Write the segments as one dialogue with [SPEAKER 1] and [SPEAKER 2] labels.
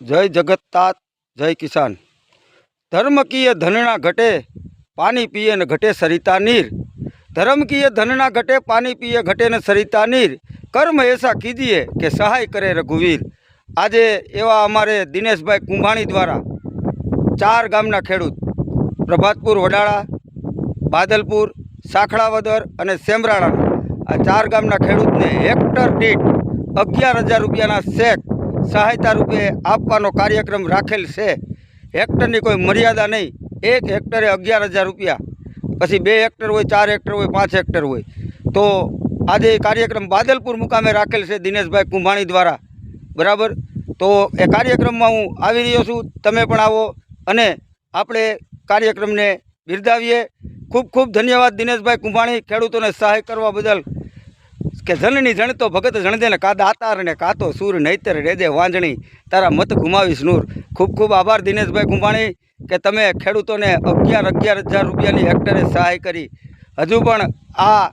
[SPEAKER 1] जय जगत्तात जय किसान। धर्म किए धनना घटे पानी पिए न घटे सरिता नीर। धर्म किए धनना घटे पानी पिए घटे न सरिता नीर। कर्म ऐसा कीजिए कि सहाय करे रघुवीर। आज एवं अमारे दिनेश भाई कुंभाणी द्वारा 4 गामना खेडूत प्रभातपुर वडाळा, बादलपुर, साखड़ावदर और सेमराड़ा आ 4 गामना खेडूतने हेक्टर दीठ 11,000 रुपयाना चेक सहायता रूपे आपवानो कार्यक्रम राखेल से। हेक्टरनी कोई मर्यादा नहीं, 1 हेक्टरे 11,000 रुपया, पछी 2 हेक्टर हो, 4 हेक्टर हो, 5 हेक्टर हो। तो आज कार्यक्रम बादलपुर मुकामे राखेल से दिनेश भाई कुंभाणी द्वारा, बराबर। तो ए कार्यक्रम में हूँ आवी रह्यो छुं, तमे पण आवो अने आपणे कार्यक्रम ने बिरदावीए। खूब खूब धन्यवाद दिनेश भाई कुंभाणी, खेडूतोने सहाय करवा बदल। के जननी जन तो भगत जन दे ने का दातार ने का तो सूर नहीतर रे दे वांजणी तारा मत घुमावीश नूर। खूब खूब आभार दिनेश भाई कुंभाणी के तमे खेडूतोने 11,000 रुपयानी हेक्टरे सहाय करी। हजू पण आ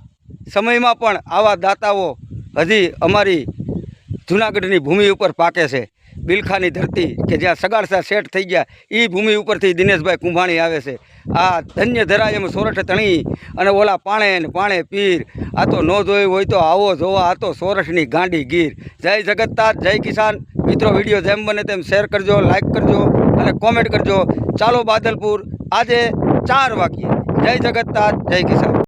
[SPEAKER 1] समयमां पण आवा दाताओ हजी अमारी जूनागढ़नी भूमि पर पाके छे। बिलखानी धरती के ज्यां सगाड़सा सेट थई गया ई भूमि उपरथी दिनेश भाई कुंभाणी आवे छे। आ धन्य धरा एम सोरठ तणी अने ओला पाणे ने पाणे पीर। आ तो न जोयुं होय तो आवो जोवा, आ तो सोरठनी गांडी गीर। जय जगत्तात जय किसान। मित्रों विडियो जेम बने तेम शेर करजो, लाइक करजो अने कॉमेंट करजो। चालो बादलपुर आजे 4 वाग्ये। जय जगत्तात जय किसान।